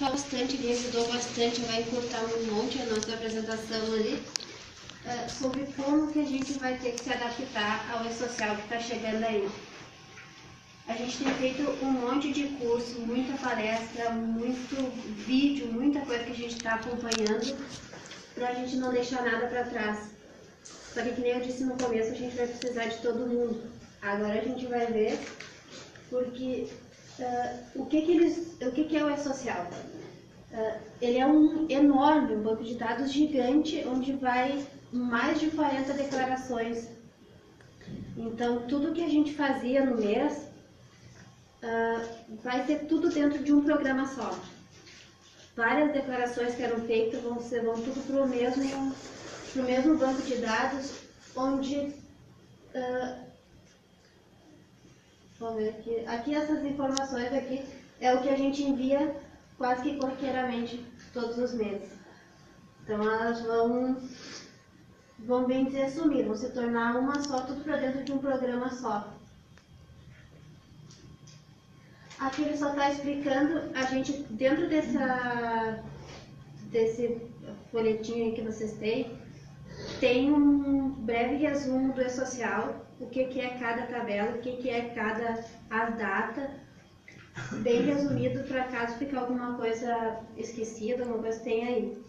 bastante, me ajudou bastante, vai encurtar um monte a nossa apresentação ali, sobre como que a gente vai ter que se adaptar ao e-social que está chegando aí. A gente tem feito um monte de curso, muita palestra, muito vídeo, muita coisa que a gente está acompanhando, para a gente não deixar nada para trás. Só que nem eu disse no começo, a gente vai precisar de todo mundo. Agora a gente vai ver, porque o que é o e-social? Ele é um enorme banco de dados gigante, onde vai mais de 40 declarações. Então, tudo que a gente fazia no mês, vai ser tudo dentro de um programa só. Várias declarações que eram feitas vão tudo para o mesmo banco de dados, onde... vamos ver aqui. Aqui essas informações aqui é o que a gente envia quase que corriqueiramente todos os meses. Então elas vão bem dizer sumir, vão se tornar uma só, tudo para dentro de um programa só. Aqui ele só está explicando, a gente dentro desse folhetinho que vocês têm, tem um breve resumo do e-social, o que é cada tabela, o que é cada as data, bem resumido para caso fique alguma coisa esquecida, alguma coisa que tem aí.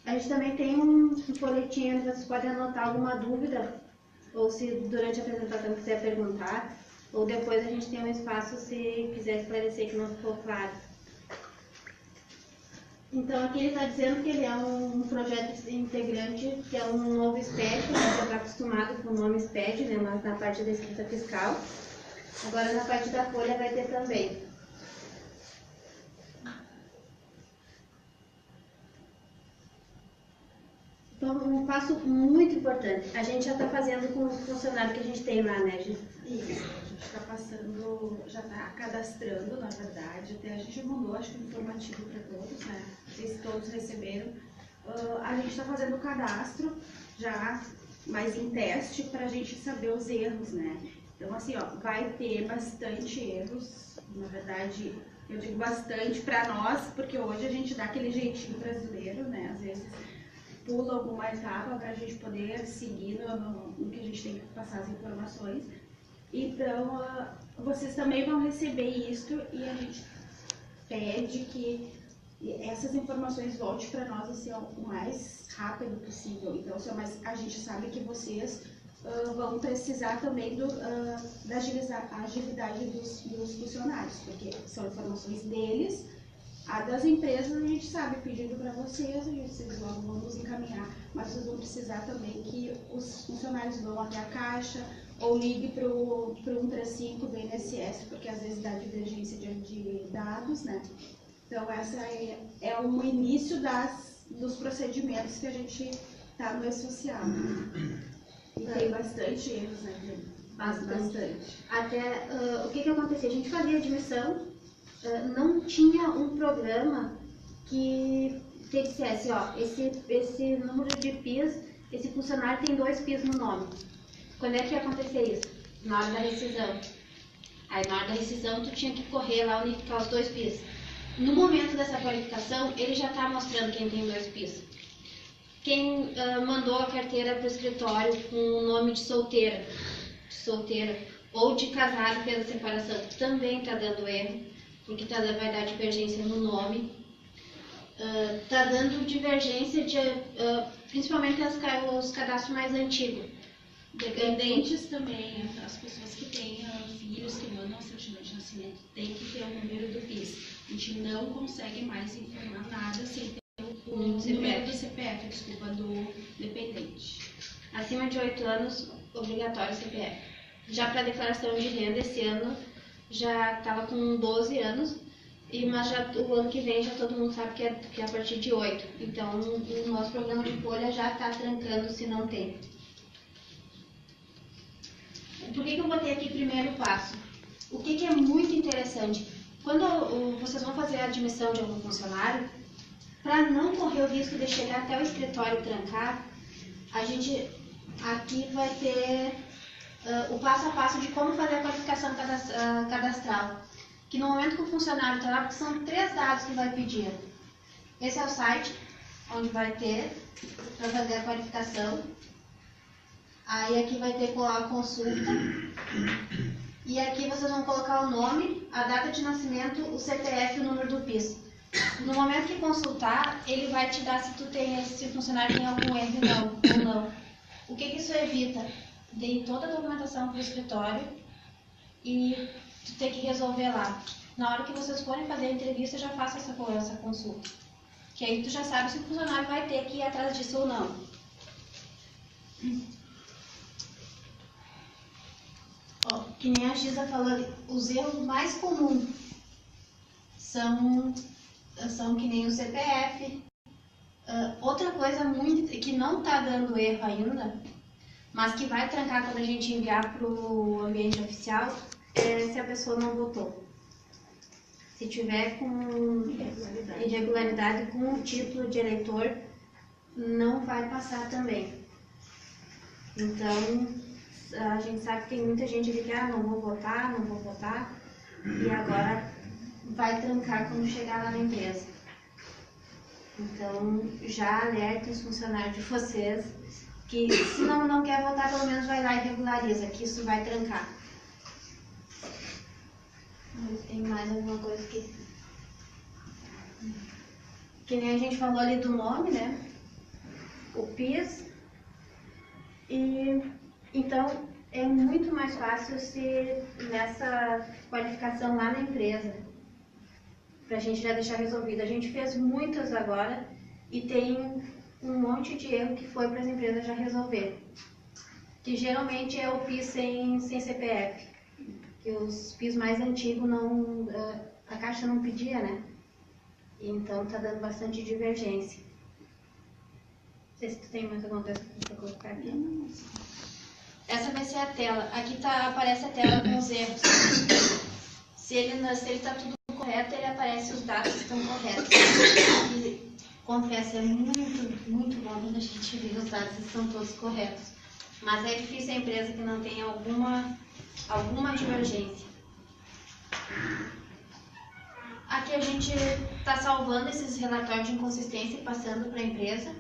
A gente também tem um folhetinho onde vocês podem anotar alguma dúvida, ou se durante a apresentação quiser perguntar, ou depois a gente tem um espaço se quiser esclarecer que não ficou claro. Então aqui ele está dizendo que ele é um projeto integrante, que é um novo SPED, você está acostumado com o nome SPED, né, mas na parte da escrita fiscal. Agora na parte da folha vai ter também. Então, um passo muito importante. A gente já está fazendo com o funcionário que a gente tem lá, né, gente? Isso, a gente está passando, já está cadastrando, na verdade. Até a gente mandou, acho que um informativo para todos, né? Não sei se todos receberam. A gente está fazendo o cadastro já mais em teste para a gente saber os erros, né? Então, assim, ó, vai ter bastante erros. Na verdade, eu digo bastante para nós, porque hoje a gente dá aquele jeitinho brasileiro, né? Às vezes pula alguma etapa para a gente poder seguir no que a gente tem que passar as informações. Então, vocês também vão receber isso e a gente pede que essas informações voltem para nós assim, o mais rápido possível. Então, assim, mas a gente sabe que vocês vão precisar também da agilidade dos funcionários, porque são informações deles. A das empresas a gente sabe, pedindo para vocês vão nos encaminhar, mas vocês vão precisar também que os funcionários vão até a Caixa ou ligue para o 135 do INSS, porque às vezes dá divergência de dados, né? Então essa é um início dos procedimentos que a gente está no e-social. E tem bastante erros, né? Bastante. Até o que acontecia? A gente fazia admissão, não tinha um programa que dissesse, ó, esse número de PIS, esse funcionário tem 2 PIS no nome. Quando é que ia acontecer isso? Na hora da rescisão. Aí na hora da rescisão tu tinha que correr lá unificar os 2 PIS. No momento dessa qualificação, ele já está mostrando quem tem 2 PIS. Quem mandou a carteira para o escritório com o nome de solteira ou de casado fez a separação, também está dando erro, porque vai dar divergência no nome. Está dando divergência principalmente os cadastros mais antigos. Dependentes também, as pessoas que têm filhos que mandam certidão de nascimento tem que ter o número do PIS. A gente não consegue mais informar nada sem ter o número do CPF, desculpa, do dependente. Acima de 8 anos, obrigatório CPF. Já para declaração de renda, esse ano já estava com 12 anos, mas o ano que vem já todo mundo sabe que é a partir de 8. Então, o nosso programa de folha já está trancando se não tem. Por que eu botei aqui primeiro passo? O que é muito interessante? Quando vocês vão fazer a admissão de algum funcionário, para não correr o risco de chegar até o escritório e trancar, a gente aqui vai ter o passo a passo de como fazer a qualificação cadastral. que no momento que o funcionário está lá, porque são 3 dados que vai pedir. Esse é o site, onde vai ter para fazer a qualificação. Aí aqui vai ter a consulta. E aqui vocês vão colocar o nome, a data de nascimento, o CPF e o número do PIS. No momento que consultar, ele vai te dar se o funcionário tem algum erro ou não. O que isso evita? Dei toda a documentação para o escritório e tu ter que resolver lá. Na hora que vocês forem fazer a entrevista, já faça essa consulta. Que aí tu já sabe se o funcionário vai ter que ir atrás disso ou não. Ó, que nem a Giza falou ali, os erros mais comuns são que nem o CPF. Outra coisa muito que não está dando erro ainda, mas que vai trancar quando a gente enviar para o ambiente oficial, é se a pessoa não votou. Se tiver com irregularidade com o título de eleitor, não vai passar também. Então, a gente sabe que tem muita gente que diz, não vou votar, e agora vai trancar quando chegar lá na empresa. Então, já alerta os funcionários de vocês que se não quer votar, pelo menos vai lá e regulariza, que isso vai trancar. Tem mais alguma coisa que nem a gente falou ali do nome, né? O PIS. E então é muito mais fácil se nessa qualificação lá na empresa, pra gente já deixar resolvido. A gente fez muitas agora e tem um monte de erro que foi para as empresas já resolver. Que geralmente é o PIS sem CPF. Que os PIS mais antigos a Caixa não pedia, né? Então tá dando bastante divergência. Não sei se tu tem mais alguma coisa para colocar aqui. Essa vai ser a tela. Aqui aparece a tela com os erros. Se ele está tudo correto, ele aparece os dados que estão corretos. E, confesso, é muito, muito bom quando a gente vê os dados que estão todos corretos. Mas é difícil a empresa que não tenha alguma divergência. Aqui a gente está salvando esses relatórios de inconsistência e passando para a empresa.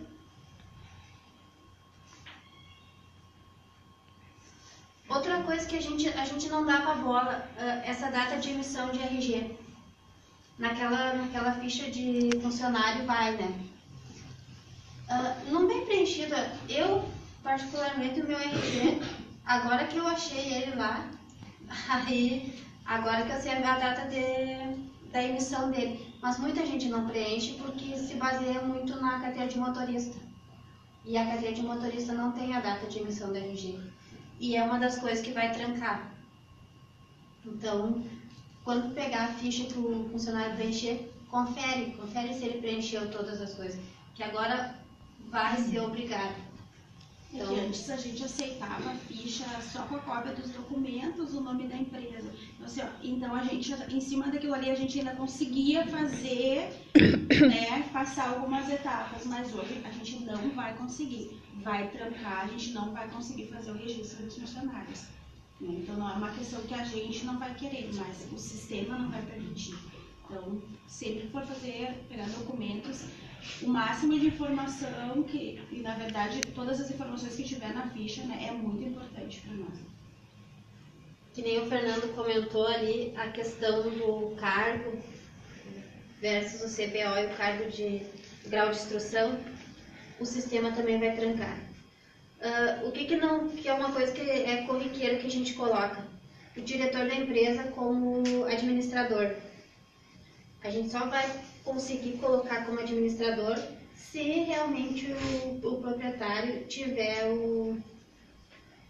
Outra coisa que a gente não dava bola, essa data de emissão de RG. Naquela ficha de funcionário vai, né? Não bem preenchida. Eu, particularmente, o meu RG, agora que eu achei ele lá, aí, agora que eu sei a data da emissão dele. Mas muita gente não preenche porque se baseia muito na carteira de motorista. E a carteira de motorista não tem a data de emissão do RG. E é uma das coisas que vai trancar. Então, quando pegar a ficha para o funcionário preencher, confere se ele preencheu todas as coisas. Que agora vai ser obrigado. Então, antes a gente aceitava a ficha só com a cópia dos documentos, o nome da empresa. Então a gente, em cima daquilo ali, a gente ainda conseguia fazer, né, passar algumas etapas, mas hoje a gente não vai conseguir. Vai trancar, a gente não vai conseguir fazer o registro dos funcionários. Então não é uma questão que a gente não vai querer, mas o sistema não vai permitir. Então, sempre for pegar documentos, o máximo de informação e na verdade todas as informações que tiver na ficha, né, é muito importante para nós. Que nem o Fernando comentou ali, a questão do cargo versus o CBO e o cargo de grau de instrução, o sistema também vai trancar. O que é uma coisa que é corriqueira que a gente coloca? O diretor da empresa como administrador. A gente só vai conseguir colocar como administrador se realmente o proprietário tiver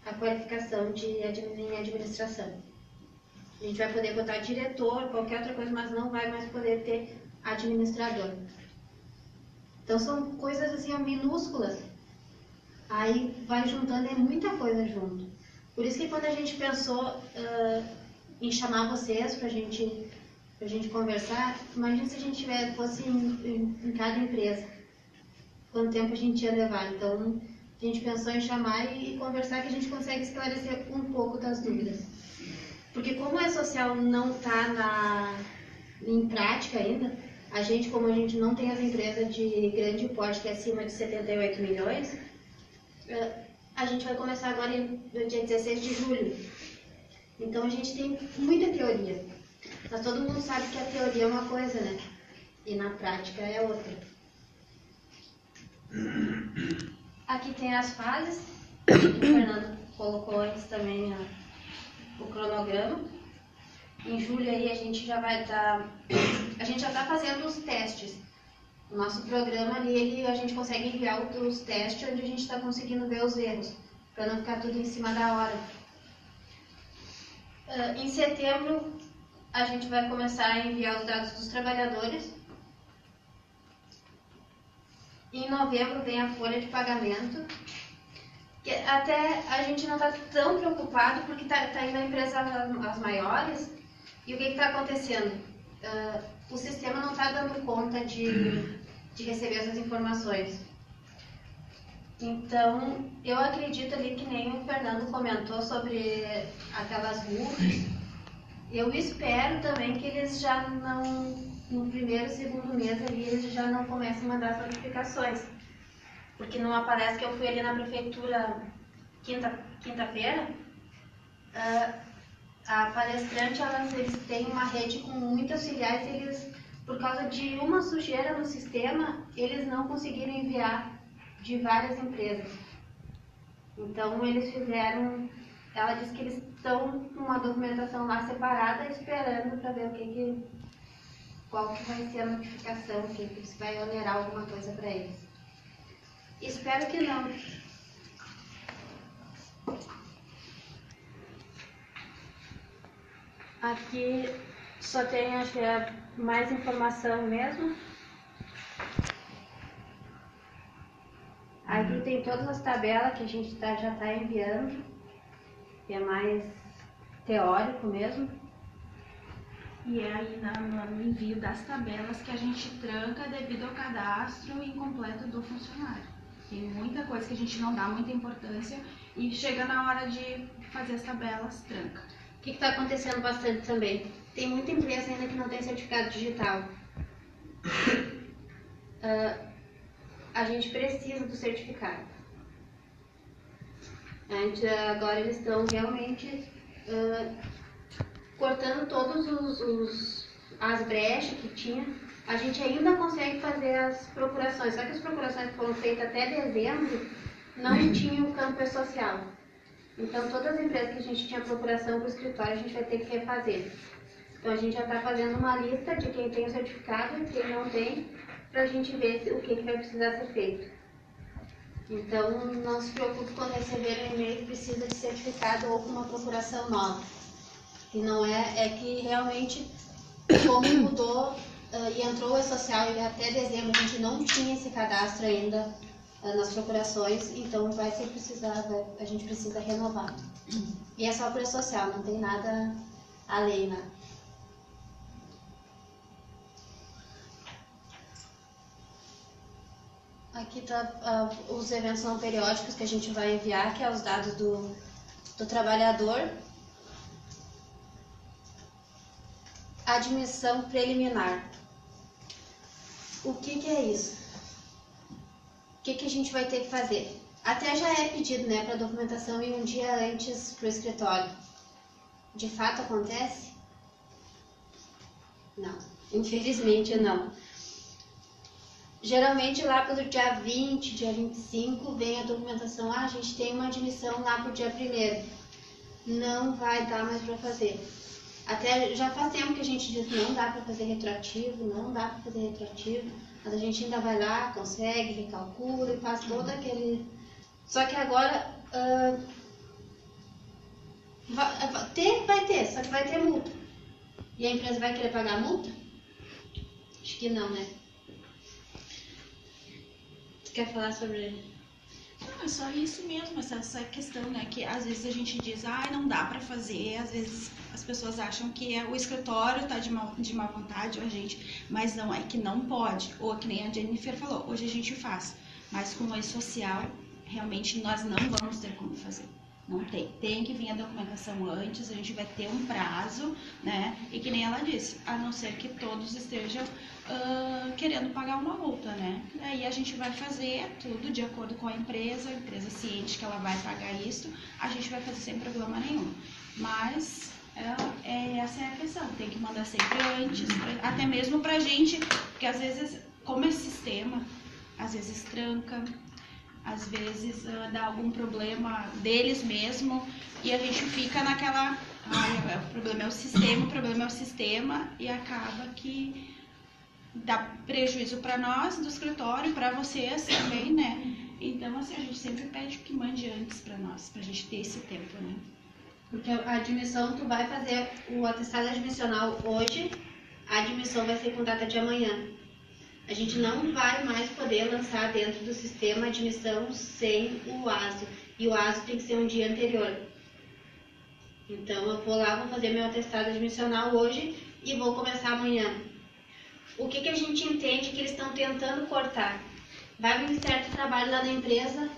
a qualificação em administração. A gente vai poder botar diretor, qualquer outra coisa, mas não vai mais poder ter administrador. Então são coisas assim minúsculas. Aí vai juntando, é muita coisa junto. Por isso que quando a gente pensou em chamar vocês pra gente conversar, imagina se a gente fosse em cada empresa, quanto tempo a gente ia levar. Então, a gente pensou em chamar e conversar, que a gente consegue esclarecer um pouco das dúvidas. Porque como o E-Social não está em prática ainda, a gente, como a gente não tem as empresas de grande porte, que é acima de 78 milhões, a gente vai começar agora no dia 16 de julho. Então a gente tem muita teoria. Mas todo mundo sabe que a teoria é uma coisa, né? E na prática é outra. Aqui tem as fases. O Fernando colocou antes também o cronograma. Em julho aí a gente já vai estar... A gente já está fazendo os testes. O nosso programa ali, a gente consegue enviar os testes onde a gente está conseguindo ver os erros, para não ficar tudo em cima da hora. Em setembro, a gente vai começar a enviar os dados dos trabalhadores. Em novembro vem a folha de pagamento. Que até a gente não está tão preocupado, porque está indo a empresa as maiores. E o que está acontecendo? O sistema não está dando conta de receber essas informações. Então, eu acredito ali que nem o Fernando comentou sobre aquelas multas. Eu espero também que eles já não, no primeiro, segundo mês ali, eles já não comecem a mandar as notificações. Porque numa palestra que eu fui ali na prefeitura quinta-feira, a palestrante, eles têm uma rede com muitas filiais, eles, por causa de uma sujeira no sistema, eles não conseguiram enviar de várias empresas. Então eles fizeram, ela disse que eles estão com uma documentação lá separada, esperando para ver qual que vai ser a notificação, se vai onerar alguma coisa para eles. Espero que não. Aqui só tem, acho que é mais informação mesmo. Aqui tem todas as tabelas que a gente já está enviando, que é mais teórico mesmo. E é aí no envio das tabelas que a gente tranca devido ao cadastro incompleto do funcionário. Tem muita coisa que a gente não dá muita importância e chega na hora de fazer as tabelas, tranca. O que está acontecendo bastante também? Tem muita empresa ainda que não tem certificado digital. A gente precisa do certificado. Agora eles estão realmente cortando todos as brechas que tinha. A gente ainda consegue fazer as procurações, só que as procurações que foram feitas até dezembro não tinham o campo social. Então todas as empresas que a gente tinha procuração para o escritório, a gente vai ter que refazer. Então a gente já está fazendo uma lista de quem tem o certificado e quem não tem, para a gente ver o que vai precisar ser feito. Então não se preocupe quando receber um e-mail que precisa de certificado ou com uma procuração nova. E não é que realmente, como mudou e entrou o E-Social e até dezembro a gente não tinha esse cadastro ainda nas procurações, então a gente precisa renovar. E é só para o E-Social, não tem nada além, né? Aqui está os eventos não periódicos que a gente vai enviar, que é os dados do trabalhador. Admissão preliminar. O que é isso? O que a gente vai ter que fazer? Até já é pedido, né, para documentação ir um dia antes para o escritório. De fato acontece? Não, infelizmente não. Geralmente lá pelo dia 20, dia 25, vem a documentação, a gente tem uma admissão lá pro dia 1º. Não vai dar mais para fazer. Até já faz tempo que a gente diz não dá para fazer retroativo, mas a gente ainda vai lá, consegue, recalcula e faz todo aquele... Só que agora vai ter, só que vai ter multa. E a empresa vai querer pagar a multa? Acho que não, né? Tu quer falar sobre... Não, é só isso mesmo, essa questão, né, que às vezes a gente diz, não dá pra fazer, às vezes as pessoas acham que o escritório tá de má vontade, ou a gente, mas não, é que não pode, ou que nem a Jennifer falou, hoje a gente faz, mas com o E-Social, realmente nós não vamos ter como fazer. Não tem. Tem que vir a documentação antes, a gente vai ter um prazo, né? E que nem ela disse, a não ser que todos estejam querendo pagar uma multa, né? Aí a gente vai fazer tudo de acordo com a empresa ciente que ela vai pagar isso, a gente vai fazer sem problema nenhum. Mas essa é a questão, tem que mandar sempre antes, até mesmo pra gente, porque às vezes, como é sistema, às vezes tranca, às vezes dá algum problema deles mesmo, e a gente fica naquela, o problema é o sistema, e acaba que dá prejuízo para nós do escritório, para vocês também, né? Então, assim, a gente sempre pede que mande antes para nós, pra gente ter esse tempo, né? Porque a admissão, tu vai fazer o atestado admissional hoje, a admissão vai ser com data de amanhã. A gente não vai mais poder lançar dentro do sistema a admissão sem o ASO. E o ASO tem que ser um dia anterior. Então, eu vou lá, vou fazer meu atestado admissional hoje e vou começar amanhã. O que a gente entende que eles estão tentando cortar? Vai o Ministério do Trabalho lá na empresa,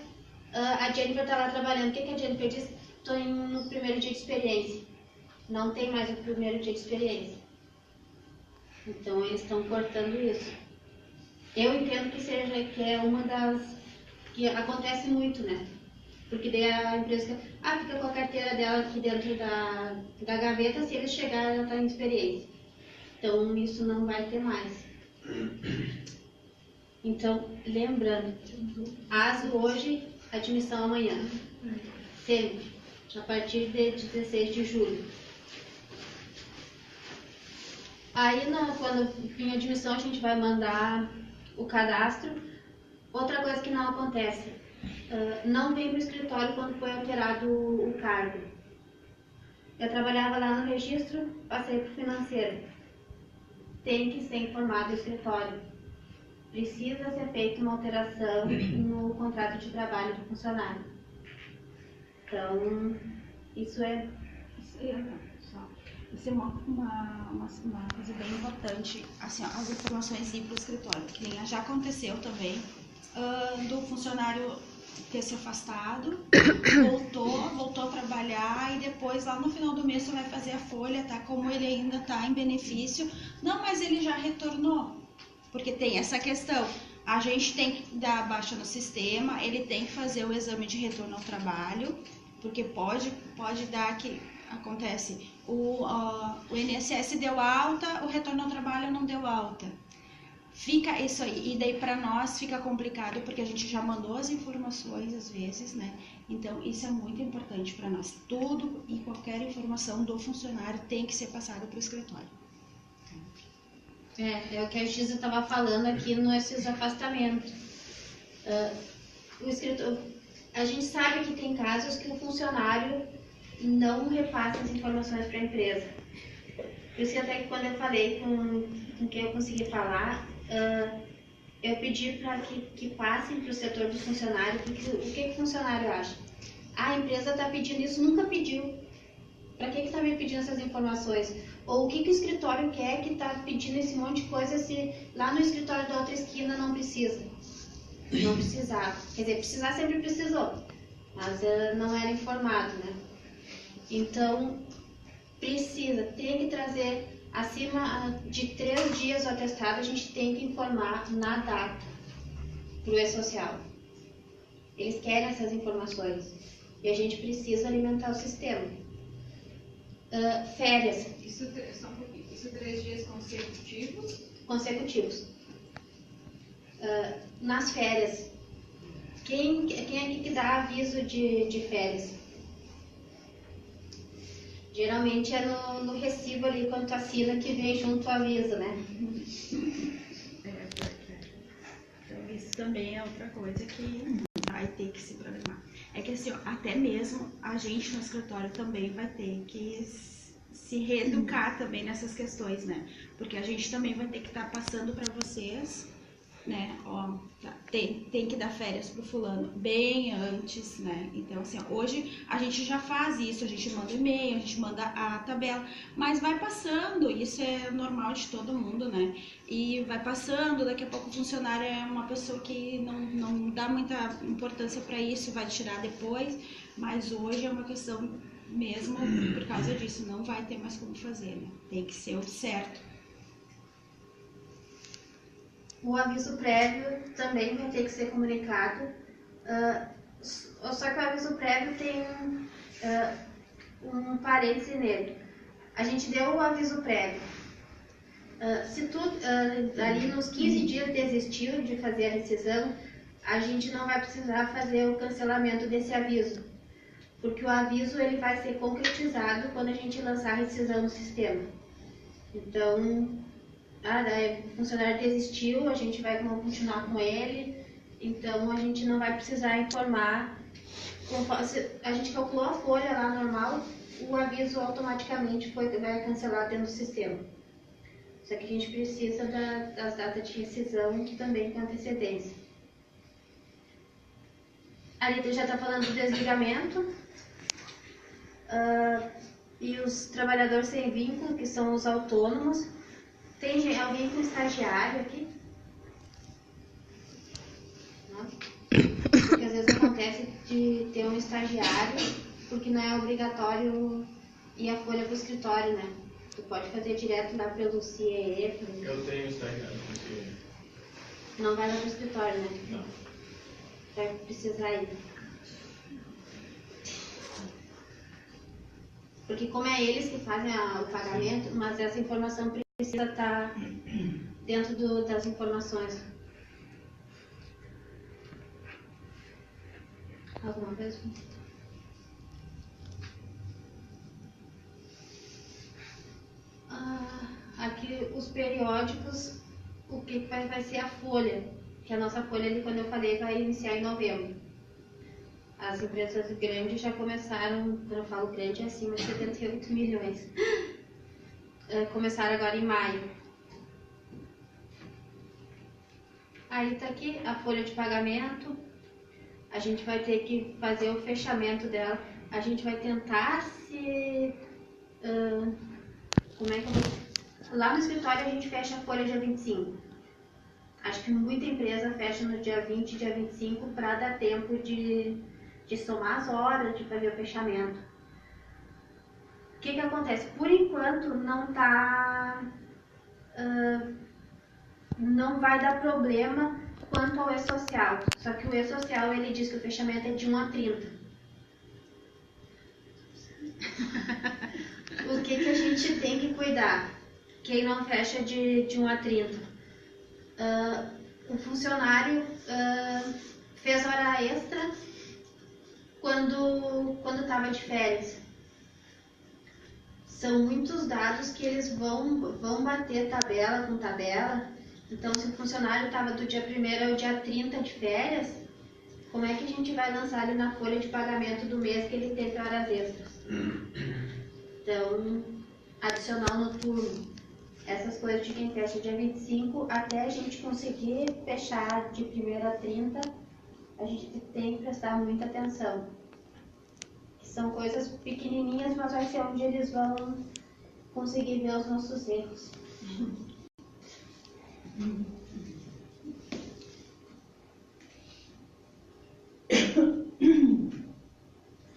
a Jennifer está lá trabalhando. O que a Jennifer diz? Estou no primeiro dia de experiência. Não tem mais o primeiro dia de experiência. Então, eles estão cortando isso. Eu entendo que é uma das... que acontece muito, né? Porque daí a empresa fica com a carteira dela aqui dentro da gaveta, se eles chegarem, ela está em experiência. Então, isso não vai ter mais. Então, lembrando, ASO hoje, admissão amanhã. Sempre, a partir de 16 de julho. Aí, quando vir a admissão, a gente vai mandar o cadastro. Outra coisa que não acontece, não vem para o escritório quando foi alterado o cargo. Eu trabalhava lá no registro, passei para o financeiro. Tem que ser informado o escritório. Precisa ser feita uma alteração no contrato de trabalho do funcionário. Então, isso é uma coisa bem importante, assim, as informações ir para o escritório, que nem já aconteceu também, do funcionário ter se afastado, voltou a trabalhar, e depois lá no final do mês você vai fazer a folha, tá? Como ele ainda está em benefício, não, mas ele já retornou, porque tem essa questão, a gente tem que dar baixa no sistema, ele tem que fazer o exame de retorno ao trabalho, porque pode dar que acontece, o INSS deu alta, o retorno ao trabalho não deu alta. Fica isso aí, e daí para nós fica complicado, porque a gente já mandou as informações às vezes, né? Então isso é muito importante para nós. Tudo e qualquer informação do funcionário tem que ser passada para o escritório. É o que a Giza estava falando aqui nesses afastamentos. A gente sabe que tem casos que o funcionário não repassa as informações para a empresa. Por isso que até que quando eu falei com quem eu consegui falar, eu pedi para que passem para o setor do funcionário, porque o que o funcionário acha? A empresa está pedindo isso, nunca pediu. Para que está me pedindo essas informações? Ou o que o escritório quer que está pedindo esse monte de coisa se lá no escritório da outra esquina não precisa? Não precisava. Quer dizer, precisar sempre precisou, mas não era informado, né? Então, tem que trazer acima de 3 dias o atestado, a gente tem que informar na data para o E-Social. Eles querem essas informações e a gente precisa alimentar o sistema. Férias. Isso 3 dias consecutivos? Consecutivos. Nas férias, quem é que dá aviso de férias? Geralmente é no recibo ali, quando tu assina, que vem junto o aviso, né? Então isso também é outra coisa que vai ter que se programar. É que assim, até mesmo a gente no escritório também vai ter que se reeducar também nessas questões, né? Porque a gente também vai ter que estar passando para vocês, né? Ó, tem que dar férias pro fulano bem antes, né? Então, assim, ó, hoje a gente já faz isso, a gente manda e-mail, a gente manda a tabela, mas vai passando, isso é normal de todo mundo, né? E vai passando, daqui a pouco o funcionário é uma pessoa que não dá muita importância para isso, vai tirar depois, Mas hoje é uma questão mesmo por causa disso, não vai ter mais como fazer, né? Tem que ser o certo. O aviso prévio também vai ter que ser comunicado, só que o aviso prévio tem um parêntese nele. A gente deu o aviso prévio. Se tu ali nos 15 dias desistiu de fazer a rescisão, a gente não vai precisar fazer o cancelamento desse aviso, porque o aviso ele vai ser concretizado quando a gente lançar a rescisão no sistema. Então, o funcionário desistiu, a gente vai continuar com ele, então a gente não vai precisar informar. A gente calculou a folha lá normal, o aviso automaticamente vai cancelar dentro do sistema. Só que a gente precisa das datas de rescisão também com antecedência. A Rita já está falando do desligamento. E os trabalhadores sem vínculo, que são os autônomos. Tem alguém com estagiário aqui? Não? Porque às vezes acontece de ter um estagiário, porque não é obrigatório ir a folha para o escritório, né? Tu pode fazer direto lá pelo CIE. Eu tenho estagiário. Não vai lá para o escritório, né? Não. Vai precisar ir. Porque como é eles que fazem o pagamento, mas essa informação precisa estar dentro das informações. Alguma coisa? Aqui os periódicos, o que vai ser a folha, que a nossa folha ali, quando eu falei, vai iniciar em novembro. As empresas grandes já começaram, quando eu falo grande é acima de 78 milhões, começaram agora em maio. Aí tá aqui a folha de pagamento, a gente vai ter que fazer o fechamento dela, a gente vai tentar se... como é que eu vou... Lá no escritório a gente fecha a folha dia 25. Acho que muita empresa fecha no dia 20, dia 25 para dar tempo de somar as horas, de fazer o fechamento. O que acontece? Por enquanto não vai dar problema quanto ao E-Social. Só que o E-Social ele diz que o fechamento é de 1 a 30. O que a gente tem que cuidar? Quem não fecha de 1 a 30. O funcionário fez hora extra quando estava de férias. São muitos dados que eles vão bater tabela com tabela. Então, se o funcionário estava do dia 1º ao dia 30 de férias, como é que a gente vai lançar ele na folha de pagamento do mês que ele teve horas extras? Então, adicional noturno. Essas coisas de quem fecha dia 25, até a gente conseguir fechar de 1º a 30, a gente tem que prestar muita atenção. São coisas pequenininhas, mas vai ser onde eles vão conseguir ver os nossos erros.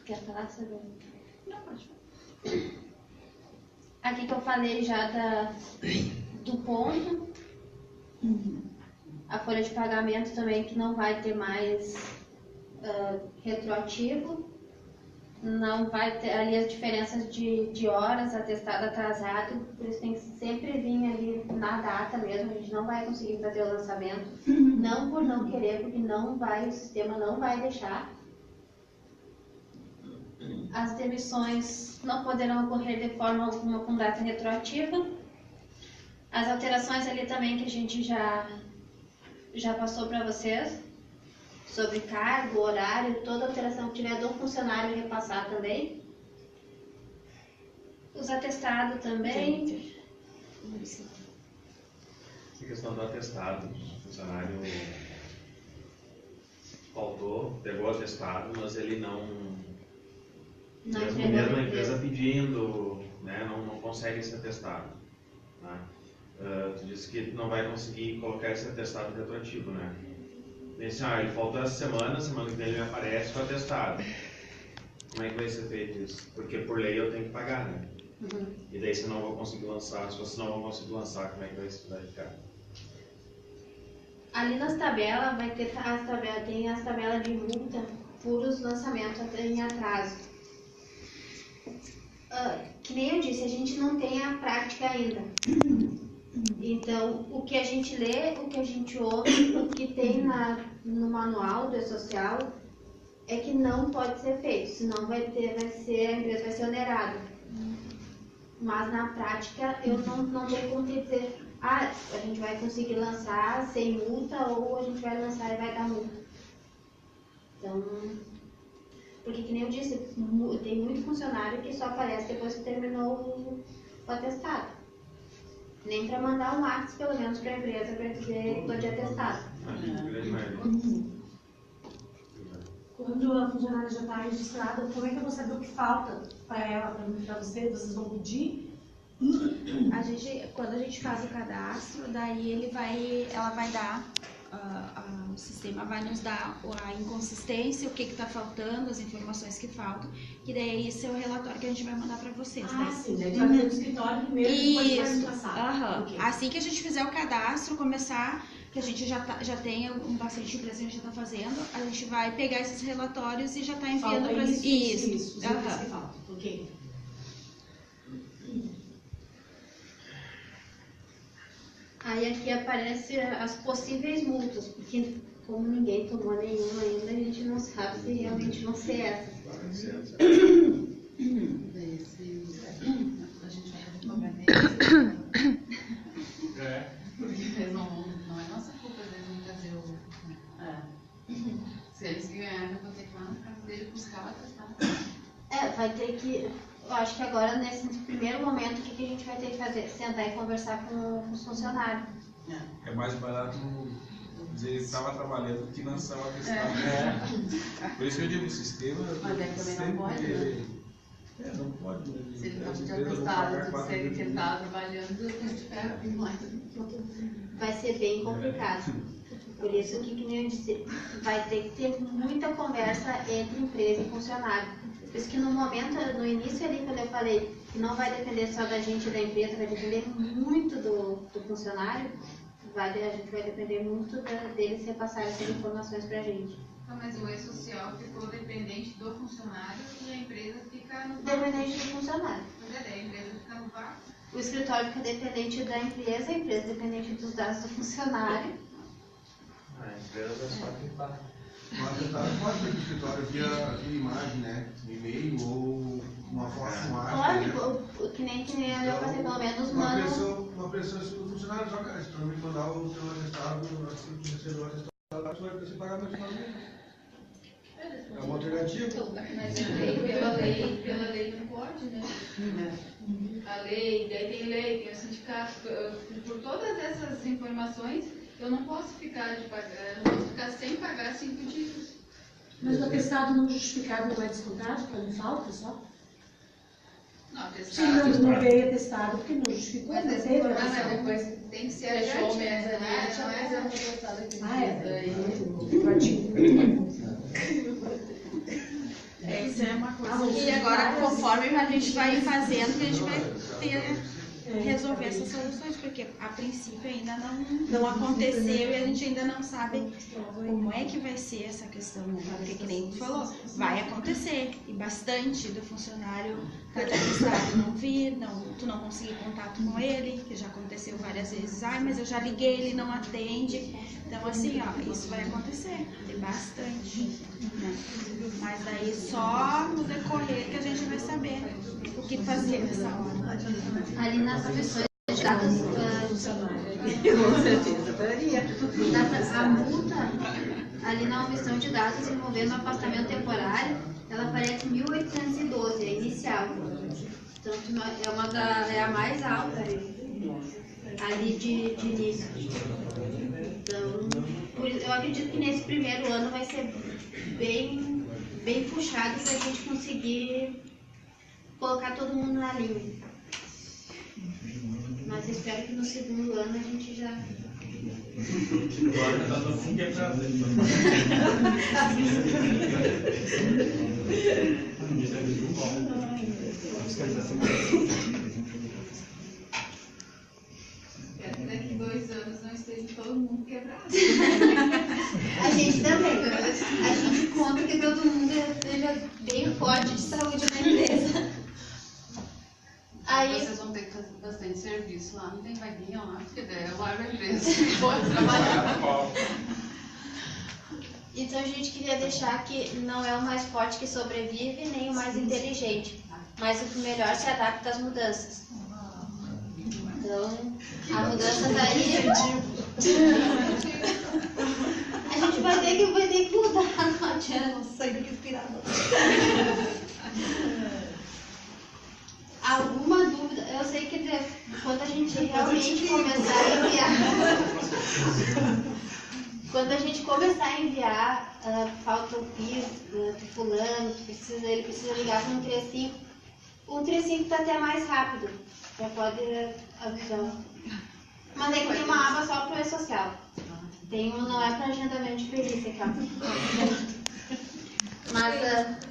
Quer falar sobre? Não, pode falar. Aqui que eu falei já do ponto. A folha de pagamento também, que não vai ter mais retroativo. Não vai ter ali as diferenças de horas, atestado atrasado. Por isso tem que sempre vir ali na data mesmo. A gente não vai conseguir fazer o lançamento. Não por não querer, porque o sistema não vai deixar. As demissões não poderão ocorrer de forma alguma com data retroativa. As alterações ali também que a gente já passou para vocês, sobre cargo, horário, toda alteração que tiver do funcionário repassar também. Os atestados também. A questão do atestado, o funcionário faltou, pegou o atestado, mas ele não mesmo a empresa pedindo, né, não consegue esse atestado. Né? Tu disse que não vai conseguir colocar esse atestado retroativo, né? Ele falta essa semana que vem ele aparece com o atestado. como é que vai ser feito isso? Porque por lei eu tenho que pagar, né? Uhum. E daí se eu não vou conseguir lançar, se vocês não vão conseguir lançar, como é que vai ficar? Ali nas tabelas vai ter tem as tabelas de multa por os lançamentos em atraso. Que nem eu disse, a gente não tem a prática ainda. Então, o que a gente lê, o que a gente ouve, o que tem no manual do E-Social é que não pode ser feito, senão a empresa vai ser onerada. Mas na prática eu não tenho como te dizer, a gente vai conseguir lançar sem multa ou a gente vai lançar e vai dar multa. Então, porque que nem eu disse, tem muito funcionário que só aparece depois que terminou o atestado. Nem para mandar um WhatsApp, pelo menos para a empresa, para dizer que estou de atestado. Quando a funcionária já está registrada, como é que eu vou saber o que falta para ela, para vocês vão pedir? Quando a gente faz o cadastro, daí ela vai dar, o sistema vai nos dar a inconsistência, o que está faltando, as informações que faltam, que daí esse é o relatório que a gente vai mandar para vocês. Sim, daí vai fazer no escritório primeiro e depois vai me passar. Okay. Assim que a gente fizer o cadastro, começar, que a gente já tem bastante empresa que a gente já está fazendo, a gente vai pegar esses relatórios e já está enviando para isso. Que falta. Ok. Aí aqui aparece as possíveis multas, porque como ninguém tomou nenhuma ainda, a gente não sabe se realmente vão ser essas. A gente vai cobrar neles. Porque não é nossa culpa deles não fazer o... Se eles ganharem, eu vou ter que ir lá na casa dele buscar o atestado. Vai ter que... Eu acho que agora, nesse primeiro momento, o que a gente vai ter que fazer? Sentar e conversar com os funcionários. É mais barato dizer que ele estava trabalhando que lançar o atestado. Por isso que eu digo, o sistema... Mas ele também não pode, né? Não pode. Se ele não tiver atestado, se ele estava trabalhando, a gente pega mais. Vai ser bem complicado. Por isso que nem eu disse, vai ter que ter muita conversa entre empresa e funcionário. Por isso que no momento, no início ali, quando eu falei que não vai depender só da gente e da empresa, vai depender muito do funcionário, a gente vai depender muito deles repassarem essas informações para a gente. Não, mas o E-Social ficou dependente do funcionário e a empresa fica no... Dependente do funcionário. Mas a empresa fica no vácuo. O escritório fica dependente da empresa, a empresa dependente dos dados do funcionário. A empresa é só que paga. O atestado pode ser do escritório via imagem, né? E-mail ou uma foto com arte. Pode, que nem eu passei pelo menos uma pressão do funcionário, só que se tu me mandar o teu atestado, assim que receber o atestado, tu vai ter que pagar no final do mês. É uma alternativa. Mas pela lei não pode, né? A lei, daí tem o sindicato, por todas essas informações, eu não posso ficar sem pagar 5 dias. Mas o atestado não justificado não é descontado quando falta só? Não, Se atestado. não veio atestado, porque não justificou, Mas não essa teve informação atestado. depois tem que ser adiante, né? Não é atestado aqui. Isso é uma coisa que agora, conforme a gente vai fazendo, a gente vai resolver essas soluções, porque a princípio ainda não aconteceu e a gente ainda não sabe como é que vai ser essa questão, né? Porque que nem tu falou, vai acontecer, e bastante do funcionário tá de atestado não vir, tu não conseguir contato com ele, que já aconteceu várias vezes, mas eu já liguei, ele não atende, então assim, isso vai acontecer, tem bastante, né? Mas daí só no decorrer que a gente vai saber o que fazer nessa hora. Ali nas omissões de dados, Com certeza, faria. a multa, ali na omissão de dados envolvendo afastamento temporário, ela aparece 1.812, a inicial. Então é a mais alta ali de início. Então, eu acredito que nesse primeiro ano vai ser bem puxado para a gente conseguir colocar todo mundo na linha. Mas espero que no segundo ano a gente já Agora tá todo mundo quebrado. Espero que daqui 2 anos não esteja todo mundo quebrado. A gente também. A gente conta que todo mundo esteja bem forte de saúde na empresa. Aí, Vocês vão ter que fazer bastante serviço lá, não tem vaguinha lá, porque daí eu largo a empresa e pode trabalhar. então a gente queria deixar que não é o mais forte que sobrevive, nem o mais inteligente, mas o que melhor se adapta às mudanças. Então, a mudança tá aí. A gente vai ter que mudar, não adianta. Sair daqui inspirada. Alguma dúvida? Eu sei que quando a gente realmente começar a enviar, quando a gente começar a enviar, falta o PIS do fulano, ele precisa ligar para um 35. Um 35 está até mais rápido, já pode avisar. Mas aí tem uma aba só para o E-Social. Tem um, não é para agendamento de perícia, tá? Mas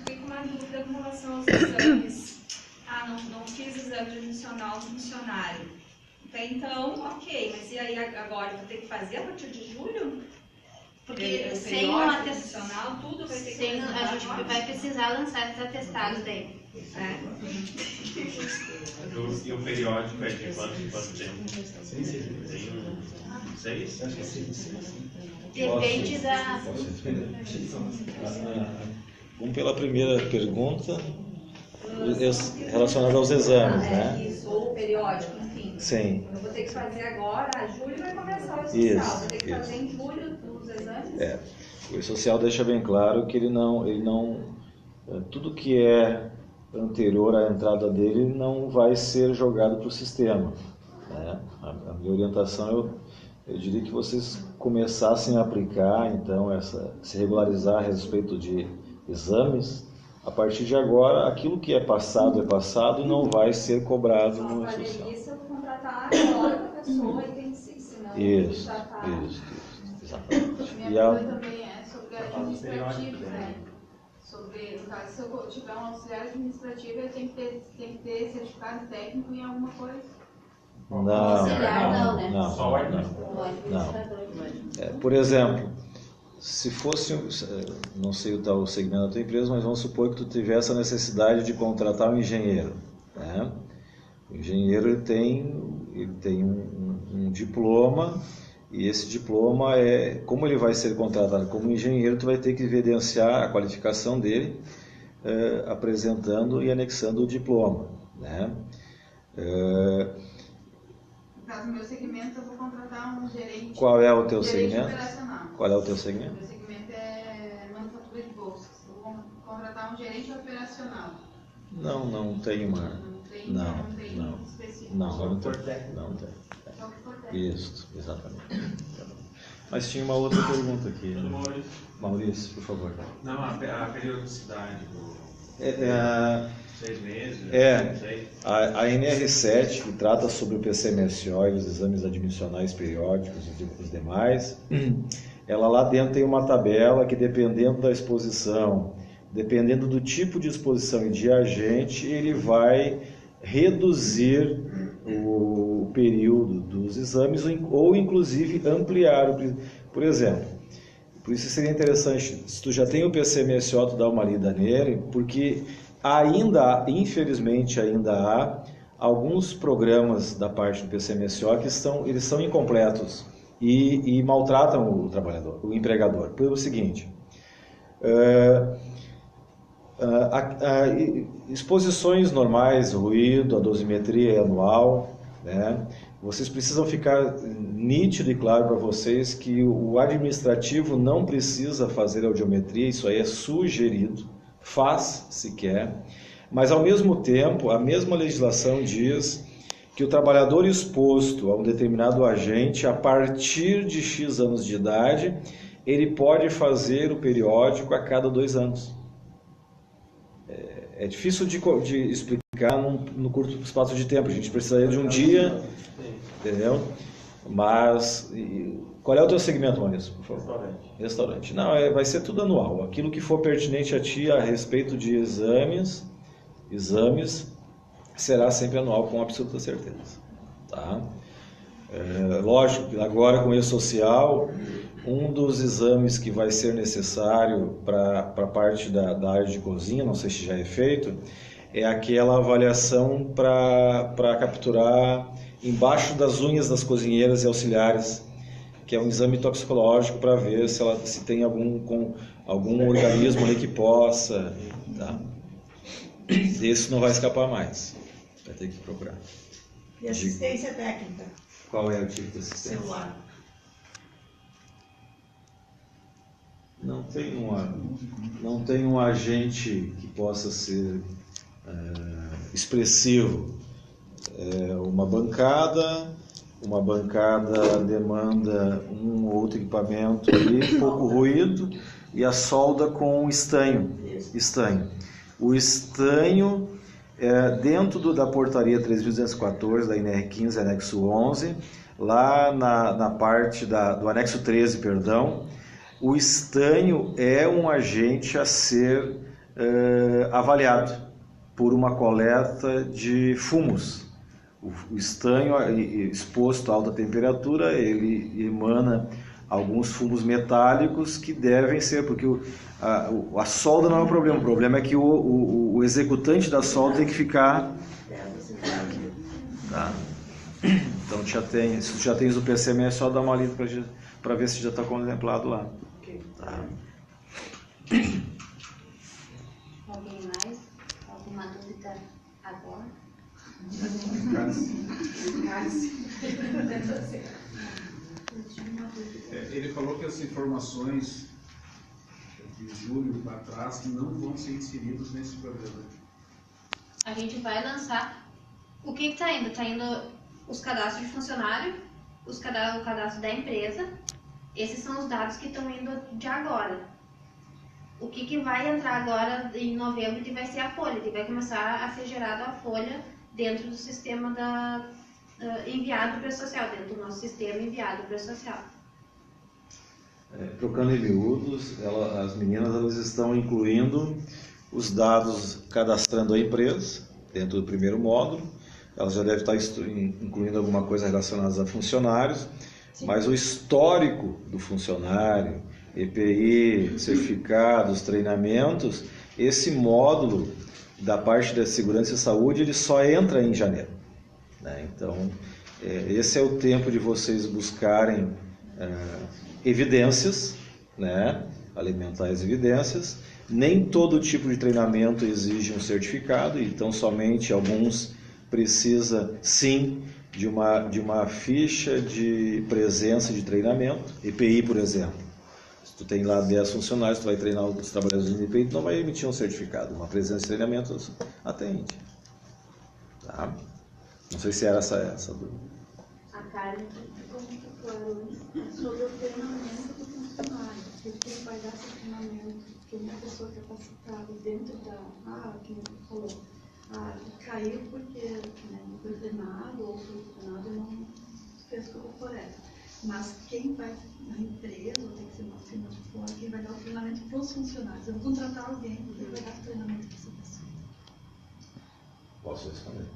Fiquei com uma dúvida com relação aos exames. Não fiz exame admissional do funcionário. Até então, ok, mas e aí agora? Vou ter que fazer a partir de julho? porque O sem um periódico atestado, admissional, tudo vai ter que sem, fazer a gente agora? vai precisar lançar esses atestados daí. E o periódico é de quanto tempo? Tem 6? Depende da. Vamos pela primeira pergunta, relacionada aos exames, né? Isso, ou o periódico, enfim. Sim. Eu vou ter que fazer agora, julho vai começar o Isso, social. Vou ter que fazer isso. em julho os exames? É. O social deixa bem claro que ele não tudo que é anterior à entrada dele não vai ser jogado para o sistema, né? A minha orientação, eu diria que vocês começassem a aplicar, então, se regularizar a respeito de exames. A partir de agora, aquilo que é passado e não vai ser cobrado no social. Isso eu vou contratar agora para a pessoa e tem que ser, senão Isso, já tá. isso, exatamente. Minha E a- dúvida também é sobre administrativo, né? Sobre, no caso, se eu tiver um auxiliar administrativo, eu tenho que ter certificado técnico em alguma coisa. Não, Auxiliar não, né? não, Só o não. O administrador. Por exemplo, se fosse, não sei o tal segmento da tua empresa, mas vamos supor que tu tivesse a necessidade de contratar um engenheiro, né? O engenheiro ele tem um diploma, e esse diploma como ele vai ser contratado como engenheiro, tu vai ter que evidenciar a qualificação dele, apresentando e anexando o diploma, né? No caso, no meu segmento, eu vou contratar um gerente. Qual é o teu gerente segmento? operacional. Qual é o teu segmento? Meu segmento é manufatura de bolsas. Eu vou contratar um gerente operacional. Não tem uma. Não tem Não. específico. Não tem. Só que for técnico. Isso, exatamente. Mas tinha uma outra pergunta aqui. Maurício, por favor. Não, a periodicidade do 6 meses, não sei. A NR7, que trata sobre o PCMSO e os exames admissionais periódicos e os demais, ela lá dentro tem uma tabela que, dependendo da exposição, dependendo do tipo de exposição e de agente, ele vai reduzir o período dos exames ou inclusive ampliar. Por exemplo, por isso seria interessante, se tu já tem o PCMSO, tu dá uma lida nele, porque infelizmente ainda há alguns programas da parte do PCMSO que eles são incompletos e maltratam o trabalhador, o empregador. Pelo seguinte, exposições normais, ruído, a dosimetria é anual, né? Vocês precisam ficar nítido e claro para vocês que o administrativo não precisa fazer audiometria, isso aí é sugerido, faz se quer, mas ao mesmo tempo a mesma legislação diz que o trabalhador exposto a um determinado agente, a partir de X anos de idade, ele pode fazer o periódico a cada 2 anos. É difícil de explicar no curto espaço de tempo, a gente precisaria de um dia, entendeu? Mas Qual é o teu segmento, Maurício, por favor? Restaurante. Restaurante. Não, vai ser tudo anual. Aquilo que for pertinente a ti a respeito de exames será sempre anual com absoluta certeza. Tá? Lógico que agora com o E-Social, um dos exames que vai ser necessário para a parte da área de cozinha, não sei se já é feito, é aquela avaliação para capturar embaixo das unhas das cozinheiras e auxiliares, que é um exame toxicológico para ver se tem algum organismo ali que possa. Tá? Esse não vai escapar mais, vai ter que procurar. E assistência técnica? Qual é o tipo de assistência? Celular. Não tem um agente que possa ser expressivo. Uma bancada demanda um ou outro equipamento ali, pouco ruído, e a solda com estanho. O estanho dentro da portaria 3.214 da INR15, anexo 11, lá na parte do anexo 13, perdão, o estanho é um agente a ser avaliado por uma coleta de fumos. O estanho exposto a alta temperatura, ele emana alguns fumos metálicos que devem ser, porque a solda não é o problema é que o executante da solda tem que ficar... Tá? Então se já tens o PCM, é só dar uma lida para ver se já está contemplado lá. Tá? Alguém mais? Alguma dúvida agora? Ele falou que as informações de julho para trás não vão ser inseridas nesse programa. A gente vai lançar. O que está indo? Está indo os cadastros de funcionário, o cadastro da empresa. Esses são os dados que estão indo de agora. O que vai entrar agora em novembro que vai ser a folha, que vai começar a ser gerada a folha dentro do sistema enviado para o social, dentro do nosso sistema enviado para o social. Trocando em miúdos, as meninas elas estão incluindo os dados, cadastrando a empresa dentro do primeiro módulo. Elas já devem estar incluindo alguma coisa relacionada a funcionários. Sim. Mas o histórico do funcionário, EPI, certificados, treinamentos, esse módulo da parte da segurança e saúde, ele só entra em janeiro. Né? Então, esse é o tempo de vocês buscarem evidências, né? Alimentar as evidências. Nem todo tipo de treinamento exige um certificado, então somente alguns precisa, sim, de uma ficha de presença de treinamento, EPI, por exemplo. Se tu tem lá 10 funcionários, tu vai treinar os trabalhadores de EPI, tu não vai emitir um certificado, uma presença de treinamento atende. Tá? Não sei se era essa dúvida. A Karen ficou muito claro sobre o treinamento do funcionário. Ele vai dar esse treinamento, que uma pessoa capacitada dentro que falou, caiu porque foi treinado ou foi treinado e não fez o correto. Mas quem vai na empresa, ou tem que ser uma firma de fora, quem vai dar o treinamento para os funcionários. Eu vou contratar alguém que vai dar o treinamento para essa pessoa. Posso responder?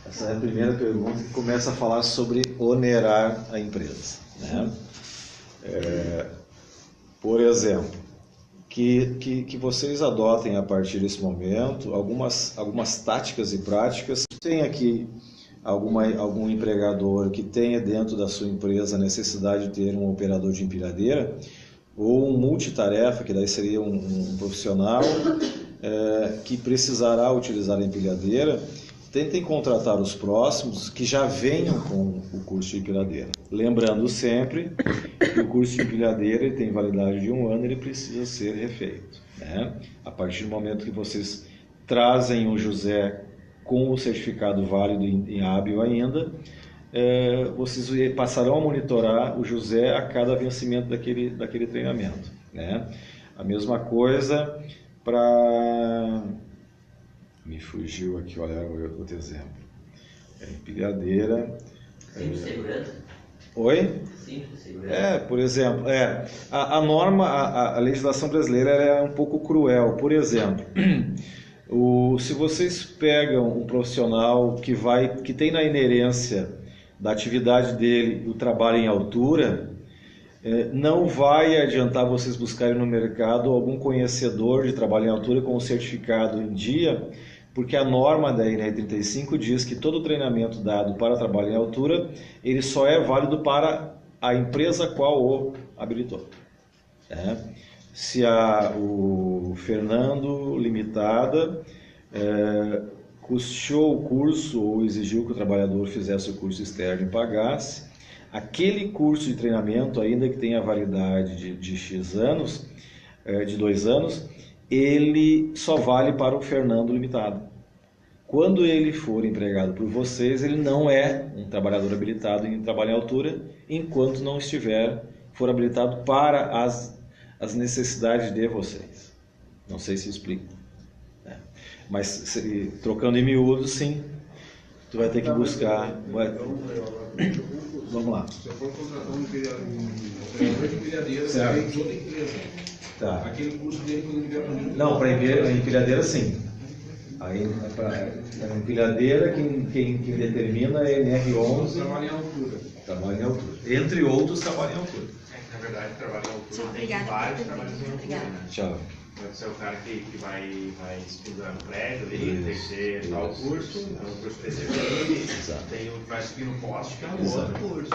Essa é a primeira pergunta que começa a falar sobre onerar a empresa. Né? Por exemplo, que vocês adotem a partir desse momento algumas táticas e práticas. Tem aqui algum empregador que tenha dentro da sua empresa a necessidade de ter um operador de empilhadeira ou um multitarefa, que daí seria um profissional que precisará utilizar a empilhadeira. Tentem contratar os próximos que já venham com o curso de empilhadeira. Lembrando sempre que o curso de empilhadeira ele tem validade de 1 ano, ele precisa ser refeito. Né? A partir do momento que vocês trazem o José com o certificado válido em hábil ainda, vocês passarão a monitorar o José a cada vencimento daquele treinamento. Né? A mesma coisa para... Me fugiu aqui, olha o outro exemplo. Empilhadeira. Tem de segurança? Oi? Por exemplo, a norma, a legislação brasileira é um pouco cruel. Por exemplo, se vocês pegam um profissional que tem na inerência da atividade dele o trabalho em altura, não vai adiantar vocês buscarem no mercado algum conhecedor de trabalho em altura com o certificado em dia, porque a norma da NR35 diz que todo treinamento dado para trabalho em altura, ele só é válido para a empresa qual o habilitou. Se o Fernando Limitada custeou o curso ou exigiu que o trabalhador fizesse o curso externo e pagasse, aquele curso de treinamento, ainda que tenha validade de X anos, de 2 anos, ele só vale para o Fernando Limitado. Quando ele for empregado por vocês, ele não é um trabalhador habilitado em trabalho em altura, enquanto não for habilitado para as necessidades de vocês. Não sei se explico. Mas trocando em miúdos, sim, tu vai ter que buscar. Vamos lá. Se eu for contratar um operador de empilhadeira, Certo. de outra empresa, aquele curso dele, quando ele vier para mim... Não, para a empilhadeira, sim. Aí, para a empilhadeira, quem determina é NR11. Trabalho em altura. Trabalho em altura. Entre outros, trabalho em altura. Na verdade, trabalho em altura tem Obrigada. vários trabalhos em altura. Obrigada. Né? Tchau. Pode ser o cara que vai estudar no prédio ali, tem que ter tal curso, então o curso específico, tem o que vai subir no poste, que é um outro curso.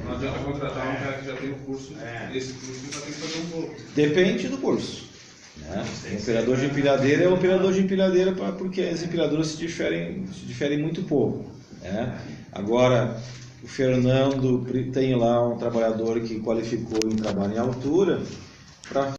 Não adianta contratar um cara que já tem o curso, esse curso ele vai ter que fazer um novo. Depende do curso. O operador de empilhadeira é o operador de empilhadeira porque as empilhadoras se diferem muito pouco. Agora, o Fernando tem lá um trabalhador que qualificou em trabalho em altura para